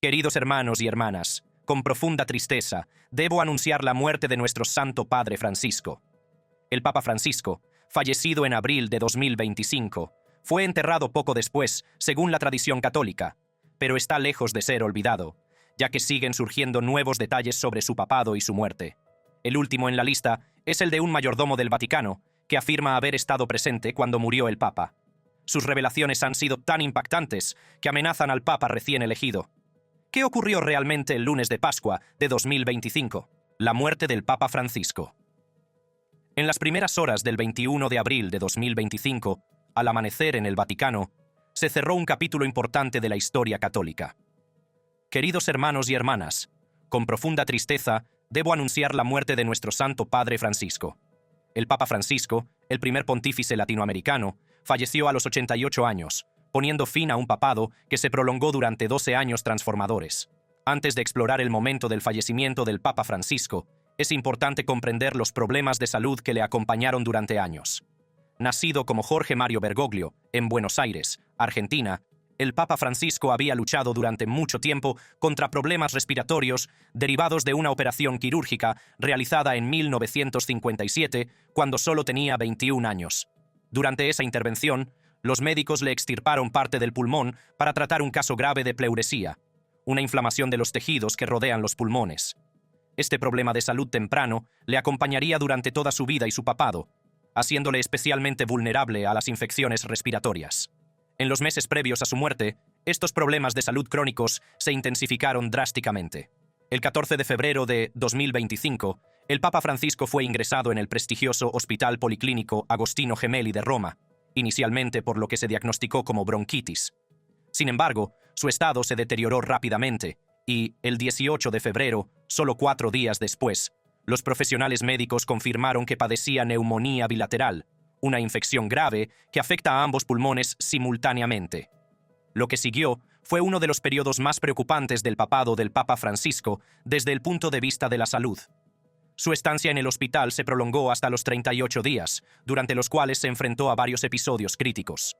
Queridos hermanos y hermanas, con profunda tristeza, debo anunciar la muerte de nuestro Santo Padre Francisco. El Papa Francisco, fallecido en abril de 2025, fue enterrado poco después, según la tradición católica, pero está lejos de ser olvidado, ya que siguen surgiendo nuevos detalles sobre su papado y su muerte. El último en la lista es el de un mayordomo del Vaticano, que afirma haber estado presente cuando murió el Papa. Sus revelaciones han sido tan impactantes que amenazan al Papa recién elegido. ¿Qué ocurrió realmente el lunes de Pascua de 2025? La muerte del Papa Francisco. En las primeras horas del 21 de abril de 2025, al amanecer en el Vaticano, se cerró un capítulo importante de la historia católica. Queridos hermanos y hermanas, con profunda tristeza, debo anunciar la muerte de nuestro Santo Padre Francisco. El Papa Francisco, el primer pontífice latinoamericano, falleció a los 88 años, poniendo fin a un papado que se prolongó durante 12 años transformadores. Antes de explorar el momento del fallecimiento del Papa Francisco, es importante comprender los problemas de salud que le acompañaron durante años. Nacido como Jorge Mario Bergoglio, en Buenos Aires, Argentina, el Papa Francisco había luchado durante mucho tiempo contra problemas respiratorios derivados de una operación quirúrgica realizada en 1957, cuando solo tenía 21 años. Durante esa intervención, los médicos le extirparon parte del pulmón para tratar un caso grave de pleuresía, una inflamación de los tejidos que rodean los pulmones. Este problema de salud temprano le acompañaría durante toda su vida y su papado, haciéndole especialmente vulnerable a las infecciones respiratorias. En los meses previos a su muerte, estos problemas de salud crónicos se intensificaron drásticamente. El 14 de febrero de 2025, el Papa Francisco fue ingresado en el prestigioso Hospital Policlínico Agostino Gemelli de Roma, inicialmente por lo que se diagnosticó como bronquitis. Sin embargo, su estado se deterioró rápidamente y, el 18 de febrero, solo 4 días después, los profesionales médicos confirmaron que padecía neumonía bilateral, una infección grave que afecta a ambos pulmones simultáneamente. Lo que siguió fue uno de los periodos más preocupantes del papado del Papa Francisco desde el punto de vista de la salud. Su estancia en el hospital se prolongó hasta los 38 días, durante los cuales se enfrentó a varios episodios críticos.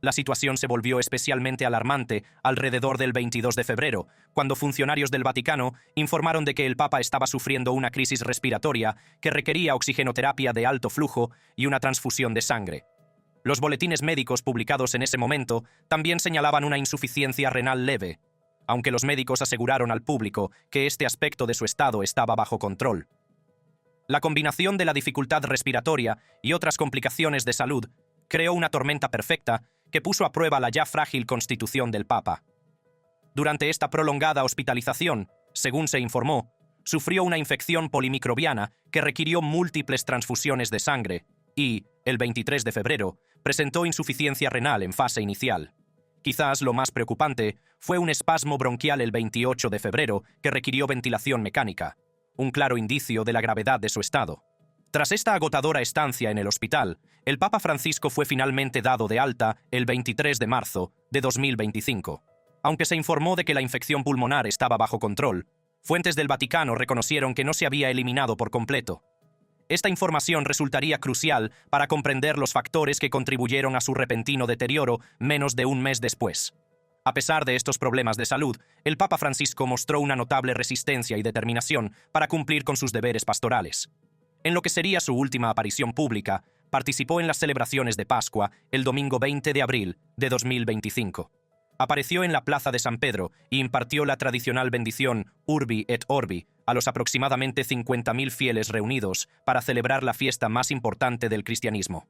La situación se volvió especialmente alarmante alrededor del 22 de febrero, cuando funcionarios del Vaticano informaron de que el Papa estaba sufriendo una crisis respiratoria que requería oxigenoterapia de alto flujo y una transfusión de sangre. Los boletines médicos publicados en ese momento también señalaban una insuficiencia renal leve, aunque los médicos aseguraron al público que este aspecto de su estado estaba bajo control. La combinación de la dificultad respiratoria y otras complicaciones de salud creó una tormenta perfecta que puso a prueba la ya frágil constitución del Papa. Durante esta prolongada hospitalización, según se informó, sufrió una infección polimicrobiana que requirió múltiples transfusiones de sangre y, el 23 de febrero, presentó insuficiencia renal en fase inicial. Quizás lo más preocupante fue un espasmo bronquial el 28 de febrero que requirió ventilación mecánica, un claro indicio de la gravedad de su estado. Tras esta agotadora estancia en el hospital, el Papa Francisco fue finalmente dado de alta el 23 de marzo de 2025. Aunque se informó de que la infección pulmonar estaba bajo control, fuentes del Vaticano reconocieron que no se había eliminado por completo. Esta información resultaría crucial para comprender los factores que contribuyeron a su repentino deterioro menos de un mes después. A pesar de estos problemas de salud, el Papa Francisco mostró una notable resistencia y determinación para cumplir con sus deberes pastorales. En lo que sería su última aparición pública, participó en las celebraciones de Pascua el domingo 20 de abril de 2025. Apareció en la Plaza de San Pedro y impartió la tradicional bendición Urbi et Orbi a los aproximadamente 50.000 fieles reunidos para celebrar la fiesta más importante del cristianismo.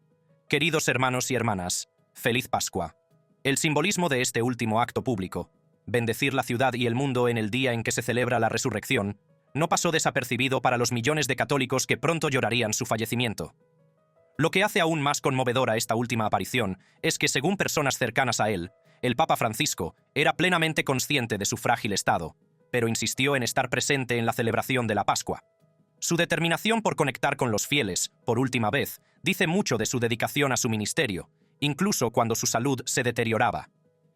Queridos hermanos y hermanas, feliz Pascua. El simbolismo de este último acto público, bendecir la ciudad y el mundo en el día en que se celebra la resurrección, no pasó desapercibido para los millones de católicos que pronto llorarían su fallecimiento. Lo que hace aún más conmovedora esta última aparición es que, según personas cercanas a él, el Papa Francisco era plenamente consciente de su frágil estado, pero insistió en estar presente en la celebración de la Pascua. Su determinación por conectar con los fieles, por última vez, dice mucho de su dedicación a su ministerio, incluso cuando su salud se deterioraba.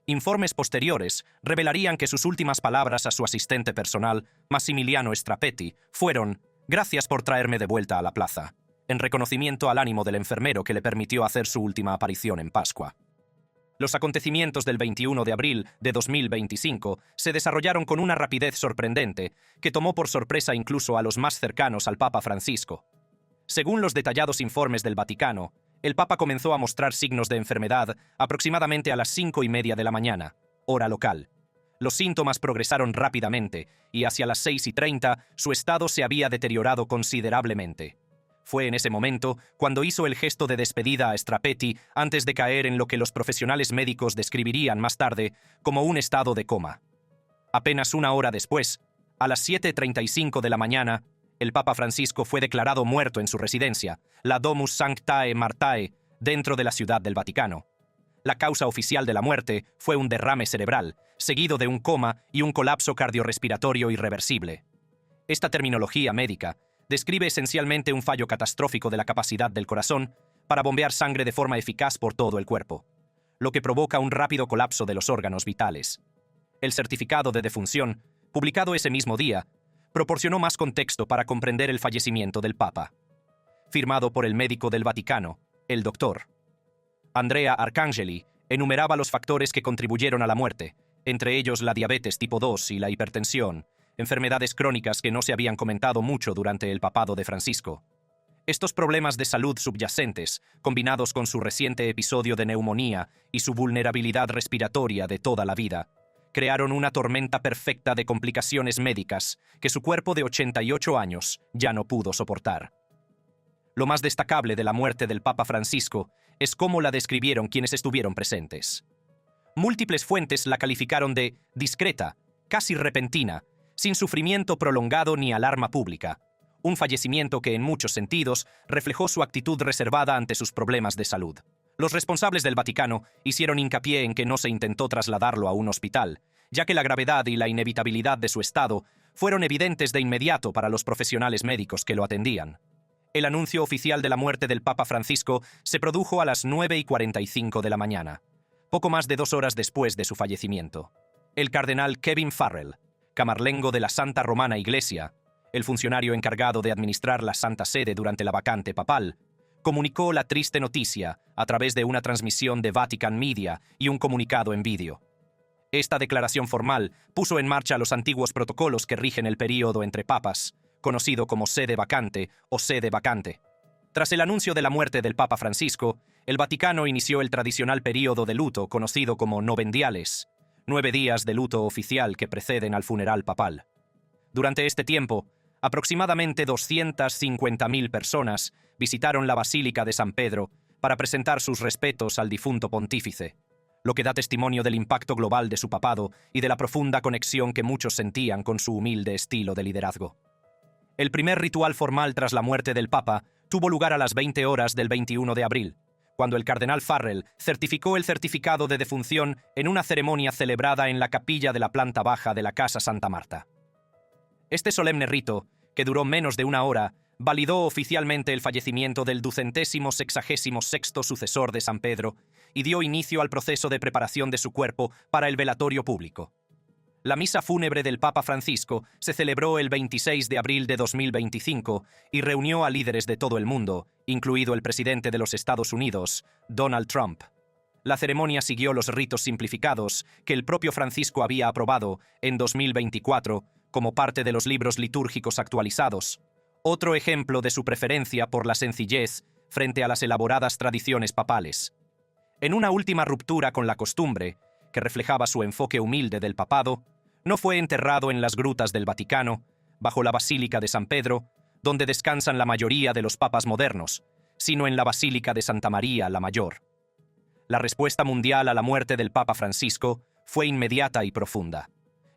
Informes posteriores revelarían que sus últimas palabras a su asistente personal, Massimiliano Strapetti, fueron: «Gracias por traerme de vuelta a la plaza», en reconocimiento al ánimo del enfermero que le permitió hacer su última aparición en Pascua. Los acontecimientos del 21 de abril de 2025 se desarrollaron con una rapidez sorprendente que tomó por sorpresa incluso a los más cercanos al Papa Francisco. Según los detallados informes del Vaticano, el Papa comenzó a mostrar signos de enfermedad aproximadamente a las 5:30 de la mañana, hora local. Los síntomas progresaron rápidamente y hacia las 6:30 su estado se había deteriorado considerablemente. Fue en ese momento cuando hizo el gesto de despedida a Strapetti antes de caer en lo que los profesionales médicos describirían más tarde como un estado de coma. Apenas una hora después, a las 7:35 de la mañana, el Papa Francisco fue declarado muerto en su residencia, la Domus Sanctae Martae, dentro de la Ciudad del Vaticano. La causa oficial de la muerte fue un derrame cerebral, seguido de un coma y un colapso cardiorrespiratorio irreversible. Esta terminología médica describe esencialmente un fallo catastrófico de la capacidad del corazón para bombear sangre de forma eficaz por todo el cuerpo, lo que provoca un rápido colapso de los órganos vitales. El certificado de defunción, publicado ese mismo día, proporcionó más contexto para comprender el fallecimiento del Papa. Firmado por el médico del Vaticano, el Dr. Andrea Arcangeli, enumeraba los factores que contribuyeron a la muerte, entre ellos la diabetes tipo 2 y la hipertensión, enfermedades crónicas que no se habían comentado mucho durante el papado de Francisco. Estos problemas de salud subyacentes, combinados con su reciente episodio de neumonía y su vulnerabilidad respiratoria de toda la vida, crearon una tormenta perfecta de complicaciones médicas que su cuerpo de 88 años ya no pudo soportar. Lo más destacable de la muerte del Papa Francisco es cómo la describieron quienes estuvieron presentes. Múltiples fuentes la calificaron de discreta, casi repentina, sin sufrimiento prolongado ni alarma pública, un fallecimiento que en muchos sentidos reflejó su actitud reservada ante sus problemas de salud. Los responsables del Vaticano hicieron hincapié en que no se intentó trasladarlo a un hospital, ya que la gravedad y la inevitabilidad de su estado fueron evidentes de inmediato para los profesionales médicos que lo atendían. El anuncio oficial de la muerte del Papa Francisco se produjo a las 9:45 de la mañana, poco más de 2 horas después de su fallecimiento. El cardenal Kevin Farrell, camarlengo de la Santa Romana Iglesia, el funcionario encargado de administrar la Santa Sede durante la vacante papal, comunicó la triste noticia a través de una transmisión de Vatican Media y un comunicado en vídeo. Esta declaración formal puso en marcha los antiguos protocolos que rigen el período entre papas, conocido como sede vacante o sede vacante. Tras el anuncio de la muerte del Papa Francisco, el Vaticano inició el tradicional período de luto conocido como novendiales, 9 días de luto oficial que preceden al funeral papal. Durante este tiempo, aproximadamente 250.000 personas visitaron la Basílica de San Pedro para presentar sus respetos al difunto pontífice, lo que da testimonio del impacto global de su papado y de la profunda conexión que muchos sentían con su humilde estilo de liderazgo. El primer ritual formal tras la muerte del Papa tuvo lugar a las 20 horas del 21 de abril, cuando el cardenal Farrell certificó el certificado de defunción en una ceremonia celebrada en la capilla de la planta baja de la Casa Santa Marta. Este solemne rito, que duró menos de 1 hora, validó oficialmente el fallecimiento del 266º sucesor de San Pedro y dio inicio al proceso de preparación de su cuerpo para el velatorio público. La misa fúnebre del Papa Francisco se celebró el 26 de abril de 2025 y reunió a líderes de todo el mundo, incluido el presidente de los Estados Unidos, Donald Trump. La ceremonia siguió los ritos simplificados que el propio Francisco había aprobado en 2024 como parte de los libros litúrgicos actualizados, otro ejemplo de su preferencia por la sencillez frente a las elaboradas tradiciones papales. En una última ruptura con la costumbre, que reflejaba su enfoque humilde del papado, no fue enterrado en las grutas del Vaticano, bajo la Basílica de San Pedro, donde descansan la mayoría de los papas modernos, sino en la Basílica de Santa María la Mayor. La respuesta mundial a la muerte del Papa Francisco fue inmediata y profunda.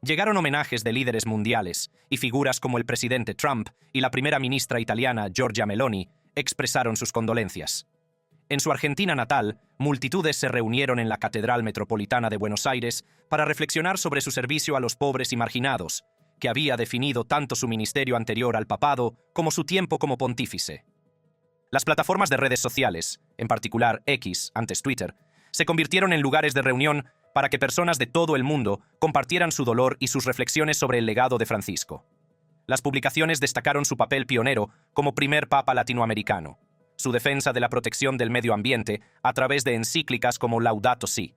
Llegaron homenajes de líderes mundiales, y figuras como el presidente Trump y la primera ministra italiana Giorgia Meloni expresaron sus condolencias. En su Argentina natal, multitudes se reunieron en la Catedral Metropolitana de Buenos Aires para reflexionar sobre su servicio a los pobres y marginados, que había definido tanto su ministerio anterior al papado como su tiempo como pontífice. Las plataformas de redes sociales, en particular X, antes Twitter, se convirtieron en lugares de reunión para que personas de todo el mundo compartieran su dolor y sus reflexiones sobre el legado de Francisco. Las publicaciones destacaron su papel pionero como primer papa latinoamericano, su defensa de la protección del medio ambiente a través de encíclicas como Laudato Si,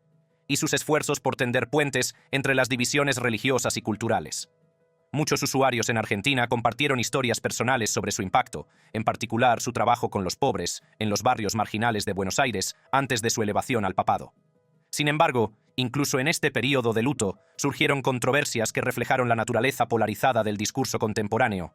y sus esfuerzos por tender puentes entre las divisiones religiosas y culturales. Muchos usuarios en Argentina compartieron historias personales sobre su impacto, en particular su trabajo con los pobres en los barrios marginales de Buenos Aires antes de su elevación al papado. Sin embargo, incluso en este período de luto, surgieron controversias que reflejaron la naturaleza polarizada del discurso contemporáneo.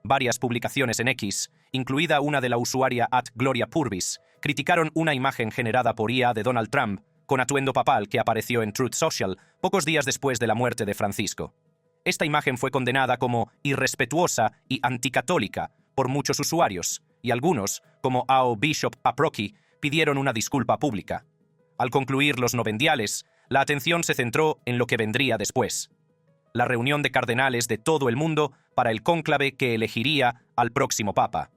Varias publicaciones en X, incluida una de la usuaria @GloriaPurvis, criticaron una imagen generada por IA de Donald Trump con atuendo papal que apareció en Truth Social pocos días después de la muerte de Francisco. Esta imagen fue condenada como irrespetuosa y anticatólica por muchos usuarios, y algunos, como AO Bishop Paprocki, pidieron una disculpa pública. Al concluir los novendiales, la atención se centró en lo que vendría después: la reunión de cardenales de todo el mundo para el cónclave que elegiría al próximo papa.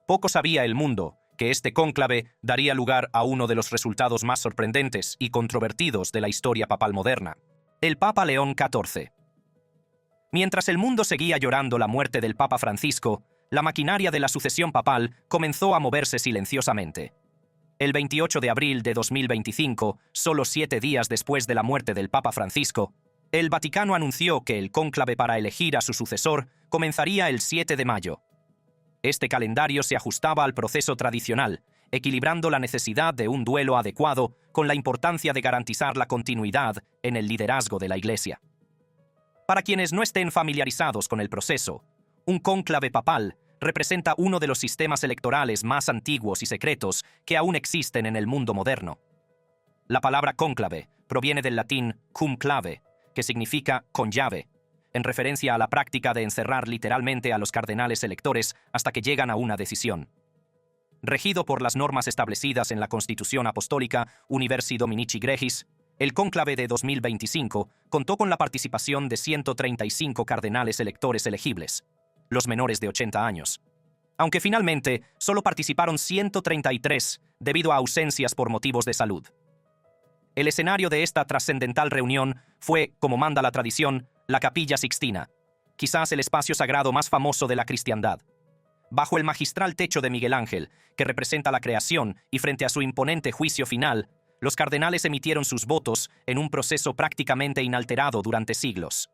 Poco sabía el mundo que este cónclave daría lugar a uno de los resultados más sorprendentes y controvertidos de la historia papal moderna: el Papa León XIV. Mientras el mundo seguía llorando la muerte del Papa Francisco, la maquinaria de la sucesión papal comenzó a moverse silenciosamente. El 28 de abril de 2025, solo 7 días después de la muerte del Papa Francisco, el Vaticano anunció que el cónclave para elegir a su sucesor comenzaría el 7 de mayo. Este calendario se ajustaba al proceso tradicional, equilibrando la necesidad de un duelo adecuado con la importancia de garantizar la continuidad en el liderazgo de la Iglesia. Para quienes no estén familiarizados con el proceso, un cónclave papal representa uno de los sistemas electorales más antiguos y secretos que aún existen en el mundo moderno. La palabra cónclave proviene del latín cum clave, que significa con llave, en referencia a la práctica de encerrar literalmente a los cardenales electores hasta que llegan a una decisión. Regido por las normas establecidas en la Constitución Apostólica Universi Dominici Gregis, el cónclave de 2025 contó con la participación de 135 cardenales electores elegibles, los menores de 80 años, aunque finalmente solo participaron 133 debido a ausencias por motivos de salud. El escenario de esta trascendental reunión fue, como manda la tradición, la Capilla Sixtina, quizás el espacio sagrado más famoso de la cristiandad. Bajo el magistral techo de Miguel Ángel, que representa la creación, y frente a su imponente juicio final, los cardenales emitieron sus votos en un proceso prácticamente inalterado durante siglos.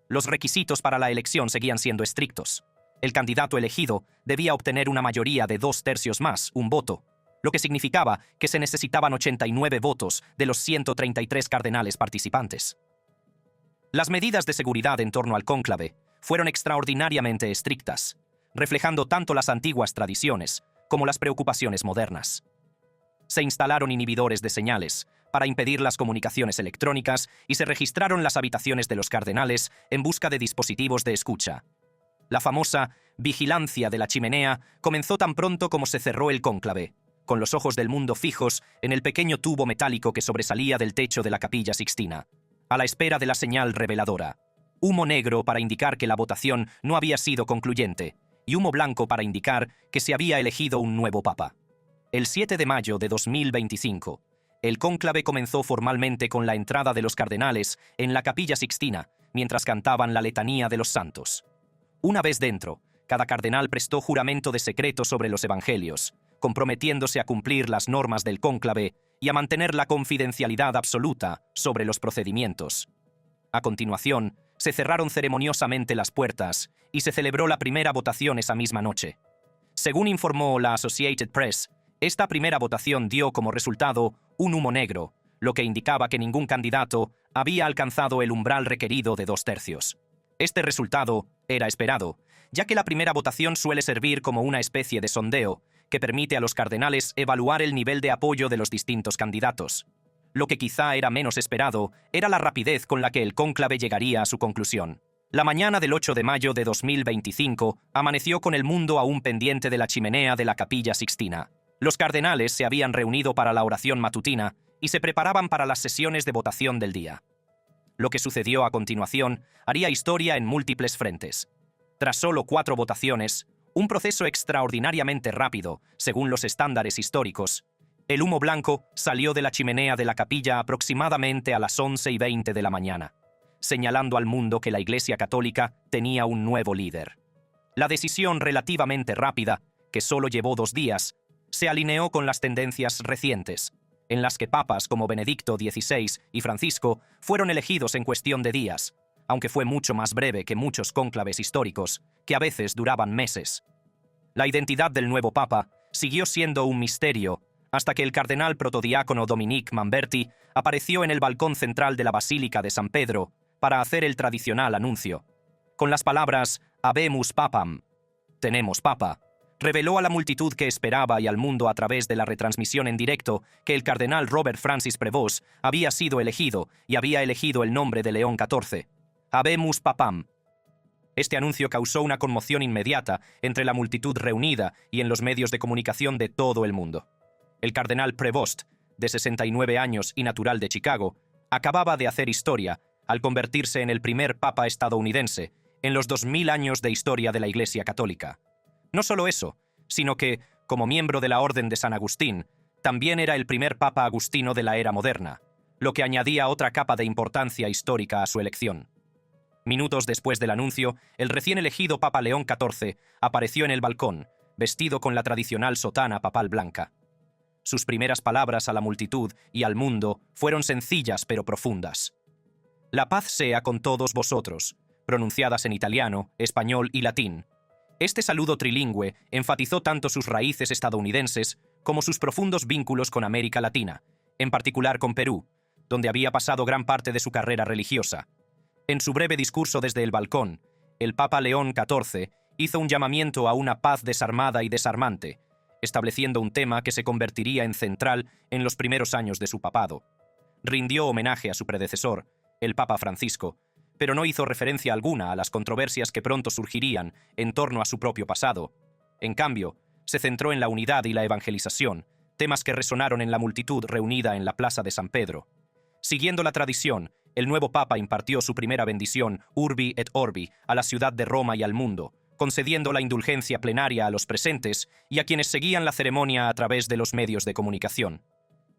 Los requisitos para la elección seguían siendo estrictos. El candidato elegido debía obtener una mayoría de 2/3 más un voto, lo que significaba que se necesitaban 89 votos de los 133 cardenales participantes. Las medidas de seguridad en torno al cónclave fueron extraordinariamente estrictas, reflejando tanto las antiguas tradiciones como las preocupaciones modernas. Se instalaron inhibidores de señales para impedir las comunicaciones electrónicas y se registraron las habitaciones de los cardenales en busca de dispositivos de escucha. La famosa vigilancia de la chimenea comenzó tan pronto como se cerró el cónclave, con los ojos del mundo fijos en el pequeño tubo metálico que sobresalía del techo de la Capilla Sixtina, a la espera de la señal reveladora: humo negro para indicar que la votación no había sido concluyente, y humo blanco para indicar que se había elegido un nuevo papa. El 7 de mayo de 2025, el cónclave comenzó formalmente con la entrada de los cardenales en la Capilla Sixtina, mientras cantaban la letanía de los santos. Una vez dentro, cada cardenal prestó juramento de secreto sobre los evangelios, comprometiéndose a cumplir las normas del cónclave y a mantener la confidencialidad absoluta sobre los procedimientos. A continuación, se cerraron ceremoniosamente las puertas y se celebró la primera votación esa misma noche. Según informó la Associated Press, esta primera votación dio como resultado un humo negro, lo que indicaba que ningún candidato había alcanzado el umbral requerido de 2/3. Este resultado era esperado, ya que la primera votación suele servir como una especie de sondeo que permite a los cardenales evaluar el nivel de apoyo de los distintos candidatos. Lo que quizá era menos esperado era la rapidez con la que el cónclave llegaría a su conclusión. La mañana del 8 de mayo de 2025 amaneció con el mundo aún pendiente de la chimenea de la Capilla Sixtina. Los cardenales se habían reunido para la oración matutina y se preparaban para las sesiones de votación del día. Lo que sucedió a continuación haría historia en múltiples frentes. Tras solo 4 votaciones, un proceso extraordinariamente rápido, según los estándares históricos, el humo blanco salió de la chimenea de la capilla aproximadamente a las 11:20 de la mañana, señalando al mundo que la Iglesia Católica tenía un nuevo líder. La decisión relativamente rápida, que solo llevó 2 días, se alineó con las tendencias recientes, en las que papas como Benedicto XVI y Francisco fueron elegidos en cuestión de días, aunque fue mucho más breve que muchos cónclaves históricos, que a veces duraban meses. La identidad del nuevo papa siguió siendo un misterio hasta que el cardenal protodiácono Dominique Mamberti apareció en el balcón central de la Basílica de San Pedro para hacer el tradicional anuncio. Con las palabras «Habemus papam», «Tenemos papa», reveló a la multitud que esperaba y al mundo a través de la retransmisión en directo que el cardenal Robert Francis Prevost había sido elegido y había elegido el nombre de León XIV. «Habemus papam». Este anuncio causó una conmoción inmediata entre la multitud reunida y en los medios de comunicación de todo el mundo. El cardenal Prevost, de 69 años y natural de Chicago, acababa de hacer historia al convertirse en el primer papa estadounidense en los 2000 años de historia de la Iglesia Católica. No solo eso, sino que, como miembro de la Orden de San Agustín, también era el primer papa agustino de la era moderna, lo que añadía otra capa de importancia histórica a su elección. Minutos después del anuncio, el recién elegido Papa León XIV apareció en el balcón, vestido con la tradicional sotana papal blanca. Sus primeras palabras a la multitud y al mundo fueron sencillas pero profundas. «La paz sea con todos vosotros», pronunciadas en italiano, español y latín. Este saludo trilingüe enfatizó tanto sus raíces estadounidenses como sus profundos vínculos con América Latina, en particular con Perú, donde había pasado gran parte de su carrera religiosa. En su breve discurso desde el balcón, el Papa León XIV hizo un llamamiento a una paz desarmada y desarmante, estableciendo un tema que se convertiría en central en los primeros años de su papado. Rindió homenaje a su predecesor, el Papa Francisco, pero no hizo referencia alguna a las controversias que pronto surgirían en torno a su propio pasado. En cambio, se centró en la unidad y la evangelización, temas que resonaron en la multitud reunida en la Plaza de San Pedro. Siguiendo la tradición, el nuevo Papa impartió su primera bendición, Urbi et Orbi, a la ciudad de Roma y al mundo, concediendo la indulgencia plenaria a los presentes y a quienes seguían la ceremonia a través de los medios de comunicación.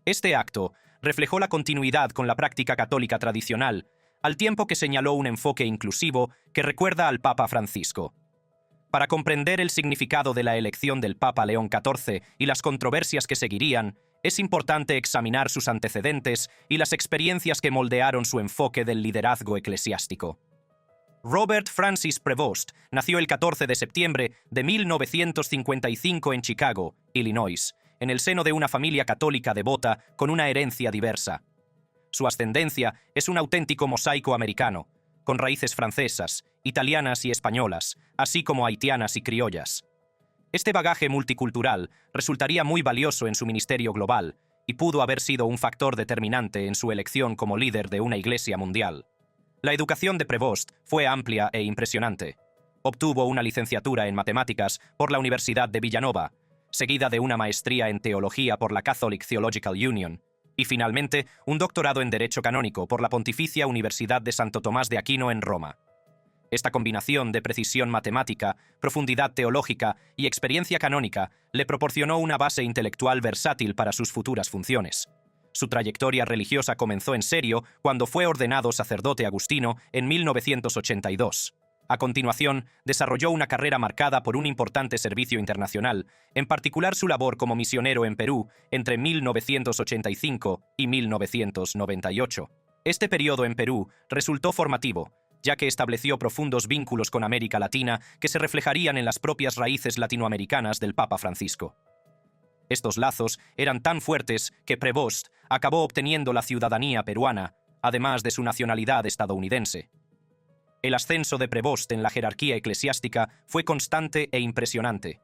Este acto reflejó la continuidad con la práctica católica tradicional, al tiempo que señaló un enfoque inclusivo que recuerda al Papa Francisco. Para comprender el significado de la elección del Papa León XIV y las controversias que seguirían, es importante examinar sus antecedentes y las experiencias que moldearon su enfoque del liderazgo eclesiástico. Robert Francis Prevost nació el 14 de septiembre de 1955 en Chicago, Illinois, en el seno de una familia católica devota con una herencia diversa. Su ascendencia es un auténtico mosaico americano, con raíces francesas, italianas y españolas, así como haitianas y criollas. Este bagaje multicultural resultaría muy valioso en su ministerio global y pudo haber sido un factor determinante en su elección como líder de una iglesia mundial. La educación de Prevost fue amplia e impresionante. Obtuvo una licenciatura en matemáticas por la Universidad de Villanova, seguida de una maestría en teología por la Catholic Theological Union, y finalmente un doctorado en Derecho Canónico por la Pontificia Universidad de Santo Tomás de Aquino en Roma. Esta combinación de precisión matemática, profundidad teológica y experiencia canónica le proporcionó una base intelectual versátil para sus futuras funciones. Su trayectoria religiosa comenzó en serio cuando fue ordenado sacerdote agustino en 1982. A continuación, desarrolló una carrera marcada por un importante servicio internacional, en particular su labor como misionero en Perú entre 1985 y 1998. Este periodo en Perú resultó formativo, ya que estableció profundos vínculos con América Latina que se reflejarían en las propias raíces latinoamericanas del Papa Francisco. Estos lazos eran tan fuertes que Prevost acabó obteniendo la ciudadanía peruana, además de su nacionalidad estadounidense. El ascenso de Prevost en la jerarquía eclesiástica fue constante e impresionante.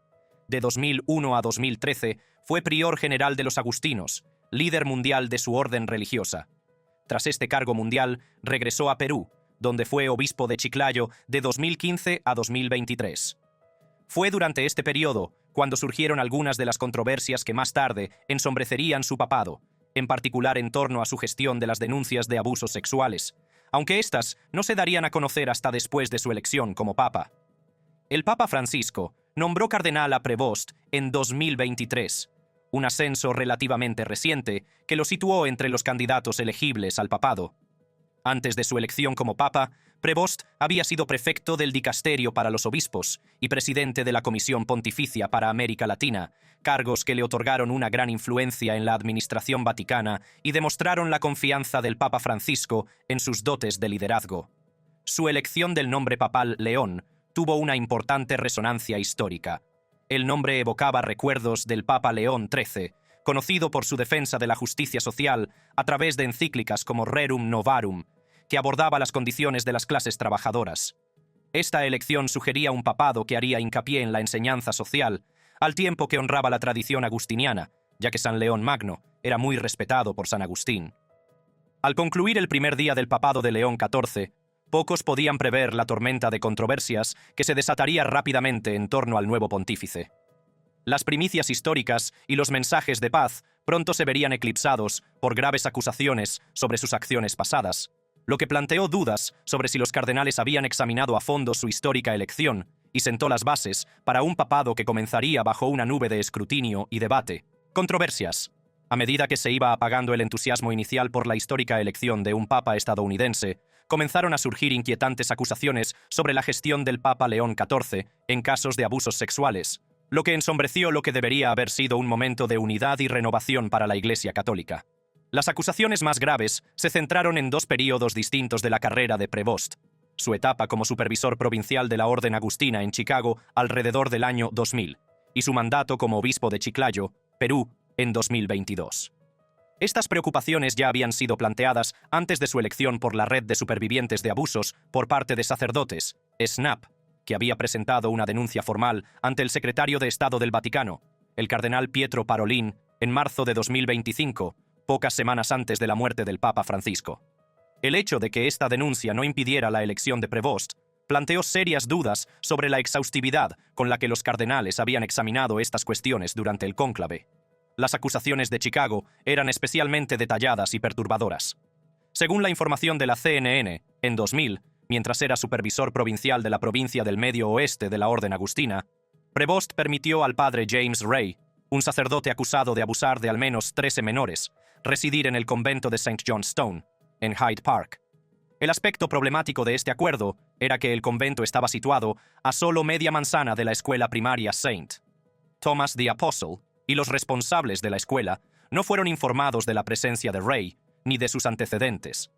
De 2001 a 2013 fue prior general de los agustinos, líder mundial de su orden religiosa. Tras este cargo mundial, regresó a Perú, donde fue obispo de Chiclayo de 2015 a 2023. Fue durante este periodo cuando surgieron algunas de las controversias que más tarde ensombrecerían su papado, en particular en torno a su gestión de las denuncias de abusos sexuales, aunque éstas no se darían a conocer hasta después de su elección como papa. El Papa Francisco nombró cardenal a Prevost en 2023, un ascenso relativamente reciente que lo situó entre los candidatos elegibles al papado. Antes de su elección como papa, Prevost había sido prefecto del Dicasterio para los Obispos y presidente de la Comisión Pontificia para América Latina, cargos que le otorgaron una gran influencia en la administración vaticana y demostraron la confianza del Papa Francisco en sus dotes de liderazgo. Su elección del nombre papal León tuvo una importante resonancia histórica. El nombre evocaba recuerdos del Papa León XIII, conocido por su defensa de la justicia social a través de encíclicas como Rerum Novarum, que abordaba las condiciones de las clases trabajadoras. Esta elección sugería un papado que haría hincapié en la enseñanza social, al tiempo que honraba la tradición agustiniana, ya que San León Magno era muy respetado por San Agustín. Al concluir el primer día del papado de León XIV, pocos podían prever la tormenta de controversias que se desataría rápidamente en torno al nuevo pontífice. Las primicias históricas y los mensajes de paz pronto se verían eclipsados por graves acusaciones sobre sus acciones pasadas, lo que planteó dudas sobre si los cardenales habían examinado a fondo su histórica elección y sentó las bases para un papado que comenzaría bajo una nube de escrutinio y debate. Controversias. A medida que se iba apagando el entusiasmo inicial por la histórica elección de un papa estadounidense, comenzaron a surgir inquietantes acusaciones sobre la gestión del Papa León XIV en casos de abusos sexuales, lo que ensombreció lo que debería haber sido un momento de unidad y renovación para la Iglesia Católica. Las acusaciones más graves se centraron en dos períodos distintos de la carrera de Prevost: su etapa como supervisor provincial de la Orden Agustina en Chicago alrededor del año 2000 y su mandato como obispo de Chiclayo, Perú, en 2022. Estas preocupaciones ya habían sido planteadas antes de su elección por la Red de Supervivientes de Abusos por parte de sacerdotes, SNAP, que había presentado una denuncia formal ante el secretario de Estado del Vaticano, el cardenal Pietro Parolin, en marzo de 2025, pocas semanas antes de la muerte del Papa Francisco. El hecho de que esta denuncia no impidiera la elección de Prevost planteó serias dudas sobre la exhaustividad con la que los cardenales habían examinado estas cuestiones durante el cónclave. Las acusaciones de Chicago eran especialmente detalladas y perturbadoras. Según la información de la CNN, en 2000, mientras era supervisor provincial de la provincia del Medio Oeste de la Orden Agustina, Prevost permitió al padre James Ray, un sacerdote acusado de abusar de al menos 13 menores, residir en el convento de St. John's Stone, en Hyde Park. El aspecto problemático de este acuerdo era que el convento estaba situado a solo media manzana de la escuela primaria St. Thomas the Apostle, y los responsables de la escuela no fueron informados de la presencia de Ray ni de sus antecedentes.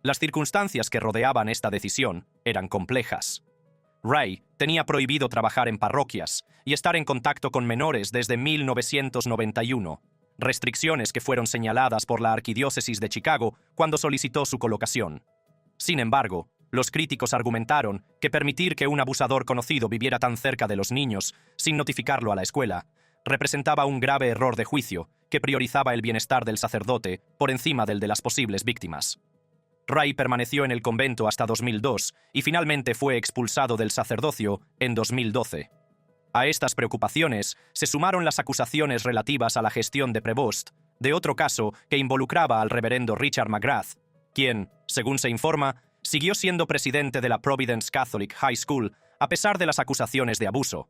Las circunstancias que rodeaban esta decisión eran complejas. Ray tenía prohibido trabajar en parroquias y estar en contacto con menores desde 1991, restricciones que fueron señaladas por la Arquidiócesis de Chicago cuando solicitó su colocación. Sin embargo, los críticos argumentaron que permitir que un abusador conocido viviera tan cerca de los niños sin notificarlo a la escuela representaba un grave error de juicio que priorizaba el bienestar del sacerdote por encima del de las posibles víctimas. Ray permaneció en el convento hasta 2002 y finalmente fue expulsado del sacerdocio en 2012. A estas preocupaciones se sumaron las acusaciones relativas a la gestión de Prevost de otro caso que involucraba al reverendo Richard McGrath, quien, según se informa, siguió siendo presidente de la Providence Catholic High School a pesar de las acusaciones de abuso.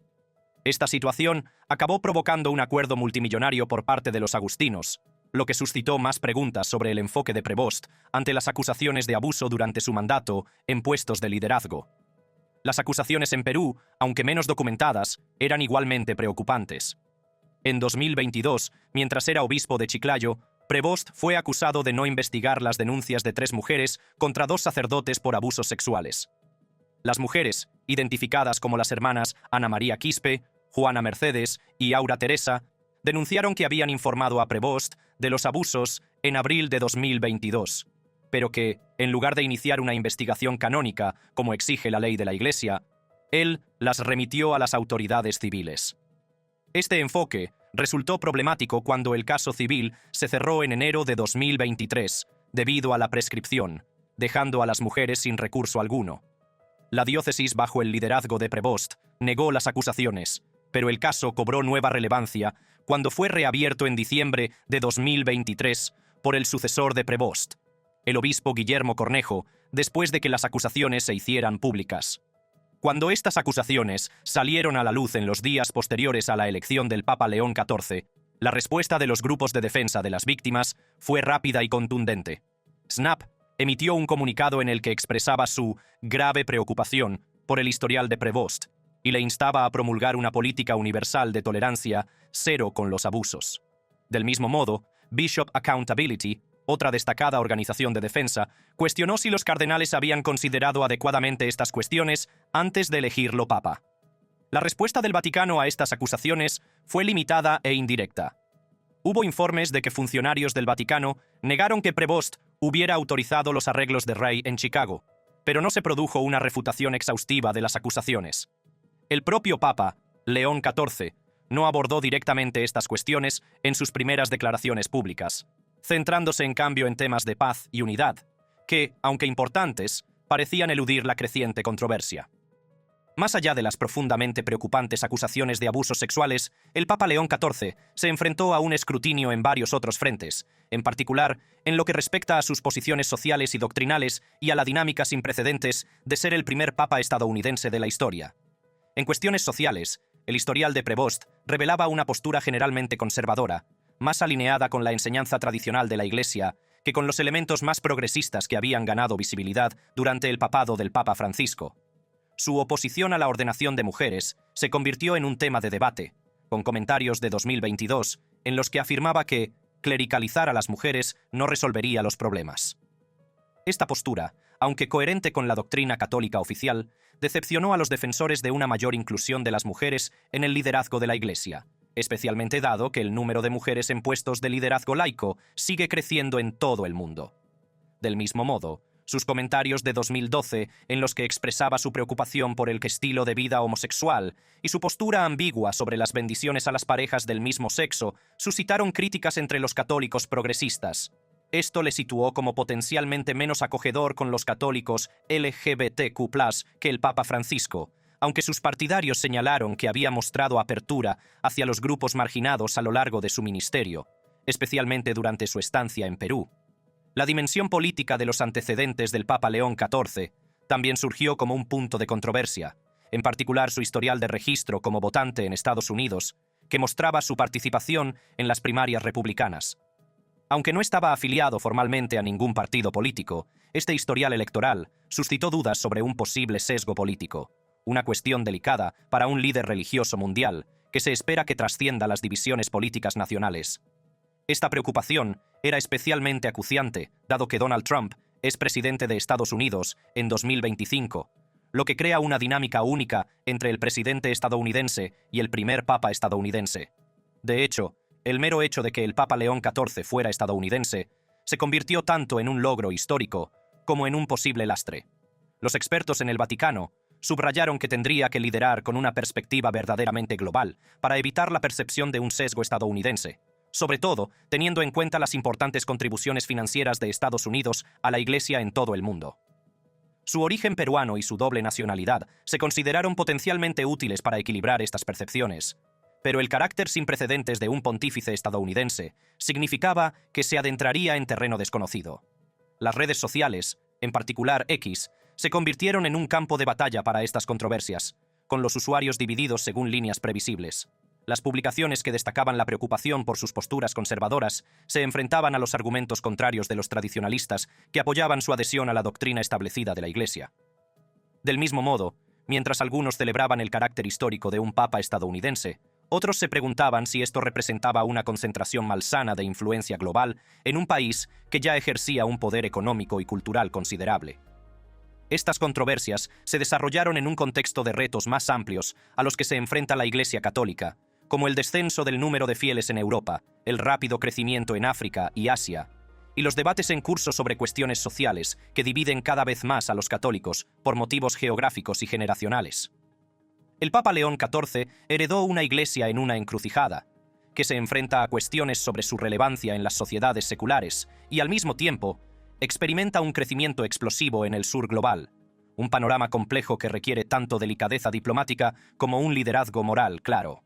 Esta situación acabó provocando un acuerdo multimillonario por parte de los agustinos, lo que suscitó más preguntas sobre el enfoque de Prevost ante las acusaciones de abuso durante su mandato en puestos de liderazgo. Las acusaciones en Perú, aunque menos documentadas, eran igualmente preocupantes. En 2022, mientras era obispo de Chiclayo, Prevost fue acusado de no investigar las denuncias de 3 mujeres contra 2 sacerdotes por abusos sexuales. Las mujeres, identificadas como las hermanas Ana María Quispe, Juana Mercedes y Aura Teresa, denunciaron que habían informado a Prevost de los abusos en abril de 2022, pero que, en lugar de iniciar una investigación canónica, como exige la ley de la Iglesia, él las remitió a las autoridades civiles. Este enfoque resultó problemático cuando el caso civil se cerró en enero de 2023, debido a la prescripción, dejando a las mujeres sin recurso alguno. La diócesis, bajo el liderazgo de Prevost, negó las acusaciones, pero el caso cobró nueva relevancia cuando fue reabierto en diciembre de 2023 por el sucesor de Prevost, el obispo Guillermo Cornejo, después de que las acusaciones se hicieran públicas. Cuando estas acusaciones salieron a la luz en los días posteriores a la elección del Papa León XIV, la respuesta de los grupos de defensa de las víctimas fue rápida y contundente. SNAP emitió un comunicado en el que expresaba su grave preocupación por el historial de Prevost y le instaba a promulgar una política universal de tolerancia cero con los abusos. Del mismo modo, Bishop Accountability, otra destacada organización de defensa, cuestionó si los cardenales habían considerado adecuadamente estas cuestiones antes de elegirlo papa. La respuesta del Vaticano a estas acusaciones fue limitada e indirecta. Hubo informes de que funcionarios del Vaticano negaron que Prevost hubiera autorizado los arreglos de Rey en Chicago, pero no se produjo una refutación exhaustiva de las acusaciones. El propio Papa, León XIV, no abordó directamente estas cuestiones en sus primeras declaraciones públicas, centrándose en cambio en temas de paz y unidad, que, aunque importantes, parecían eludir la creciente controversia. Más allá de las profundamente preocupantes acusaciones de abusos sexuales, el Papa León XIV se enfrentó a un escrutinio en varios otros frentes, en particular en lo que respecta a sus posiciones sociales y doctrinales y a la dinámica sin precedentes de ser el primer papa estadounidense de la historia. En cuestiones sociales, el historial de Prevost revelaba una postura generalmente conservadora, más alineada con la enseñanza tradicional de la Iglesia que con los elementos más progresistas que habían ganado visibilidad durante el papado del Papa Francisco. Su oposición a la ordenación de mujeres se convirtió en un tema de debate, con comentarios de 2022 en los que afirmaba que clericalizar a las mujeres no resolvería los problemas. Esta postura, aunque coherente con la doctrina católica oficial, decepcionó a los defensores de una mayor inclusión de las mujeres en el liderazgo de la Iglesia, especialmente dado que el número de mujeres en puestos de liderazgo laico sigue creciendo en todo el mundo. Del mismo modo, sus comentarios de 2012, en los que expresaba su preocupación por el estilo de vida homosexual y su postura ambigua sobre las bendiciones a las parejas del mismo sexo, suscitaron críticas entre los católicos progresistas. Esto le situó como potencialmente menos acogedor con los católicos LGBTQ+, que el Papa Francisco, aunque sus partidarios señalaron que había mostrado apertura hacia los grupos marginados a lo largo de su ministerio, especialmente durante su estancia en Perú. La dimensión política de los antecedentes del Papa León XIV también surgió como un punto de controversia, en particular su historial de registro como votante en Estados Unidos, que mostraba su participación en las primarias republicanas. Aunque no estaba afiliado formalmente a ningún partido político, este historial electoral suscitó dudas sobre un posible sesgo político, una cuestión delicada para un líder religioso mundial que se espera que trascienda las divisiones políticas nacionales. Esta preocupación era especialmente acuciante, dado que Donald Trump es presidente de Estados Unidos en 2025, lo que crea una dinámica única entre el presidente estadounidense y el primer papa estadounidense. De hecho, el mero hecho de que el Papa León XIV fuera estadounidense se convirtió tanto en un logro histórico como en un posible lastre. Los expertos en el Vaticano subrayaron que tendría que liderar con una perspectiva verdaderamente global para evitar la percepción de un sesgo estadounidense, sobre todo teniendo en cuenta las importantes contribuciones financieras de Estados Unidos a la Iglesia en todo el mundo. Su origen peruano y su doble nacionalidad se consideraron potencialmente útiles para equilibrar estas percepciones, pero el carácter sin precedentes de un pontífice estadounidense significaba que se adentraría en terreno desconocido. Las redes sociales, en particular X, se convirtieron en un campo de batalla para estas controversias, con los usuarios divididos según líneas previsibles. Las publicaciones que destacaban la preocupación por sus posturas conservadoras se enfrentaban a los argumentos contrarios de los tradicionalistas que apoyaban su adhesión a la doctrina establecida de la Iglesia. Del mismo modo, mientras algunos celebraban el carácter histórico de un papa estadounidense, otros se preguntaban si esto representaba una concentración malsana de influencia global en un país que ya ejercía un poder económico y cultural considerable. Estas controversias se desarrollaron en un contexto de retos más amplios a los que se enfrenta la Iglesia Católica, como el descenso del número de fieles en Europa, el rápido crecimiento en África y Asia, y los debates en curso sobre cuestiones sociales que dividen cada vez más a los católicos por motivos geográficos y generacionales. El Papa León XIV heredó una Iglesia en una encrucijada, que se enfrenta a cuestiones sobre su relevancia en las sociedades seculares y, al mismo tiempo, experimenta un crecimiento explosivo en el sur global, un panorama complejo que requiere tanto delicadeza diplomática como un liderazgo moral claro.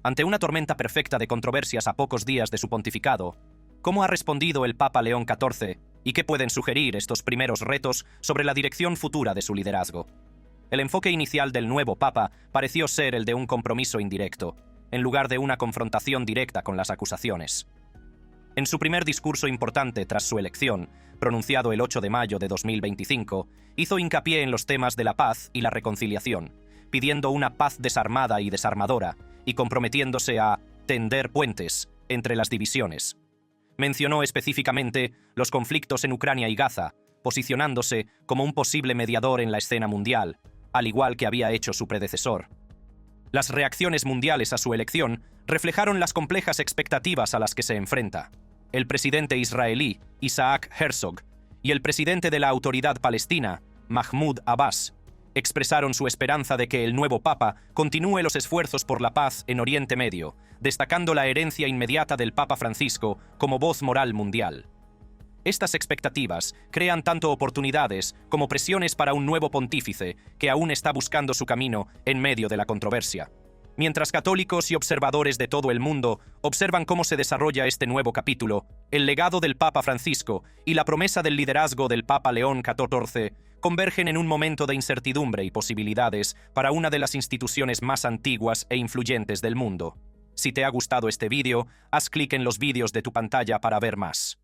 Ante una tormenta perfecta de controversias a pocos días de su pontificado, ¿cómo ha respondido el Papa León XIV y qué pueden sugerir estos primeros retos sobre la dirección futura de su liderazgo? El enfoque inicial del nuevo Papa pareció ser el de un compromiso indirecto, en lugar de una confrontación directa con las acusaciones. En su primer discurso importante tras su elección, pronunciado el 8 de mayo de 2025, hizo hincapié en los temas de la paz y la reconciliación, pidiendo una paz desarmada y desarmadora, y comprometiéndose a tender puentes entre las divisiones. Mencionó específicamente los conflictos en Ucrania y Gaza, posicionándose como un posible mediador en la escena mundial, al igual que había hecho su predecesor. Las reacciones mundiales a su elección reflejaron las complejas expectativas a las que se enfrenta. El presidente israelí, Isaac Herzog, y el presidente de la Autoridad Palestina, Mahmoud Abbas, expresaron su esperanza de que el nuevo Papa continúe los esfuerzos por la paz en Oriente Medio, destacando la herencia inmediata del Papa Francisco como voz moral mundial. Estas expectativas crean tanto oportunidades como presiones para un nuevo pontífice que aún está buscando su camino en medio de la controversia. Mientras católicos y observadores de todo el mundo observan cómo se desarrolla este nuevo capítulo, el legado del Papa Francisco y la promesa del liderazgo del Papa León XIV convergen en un momento de incertidumbre y posibilidades para una de las instituciones más antiguas e influyentes del mundo. Si te ha gustado este vídeo, haz clic en los vídeos de tu pantalla para ver más.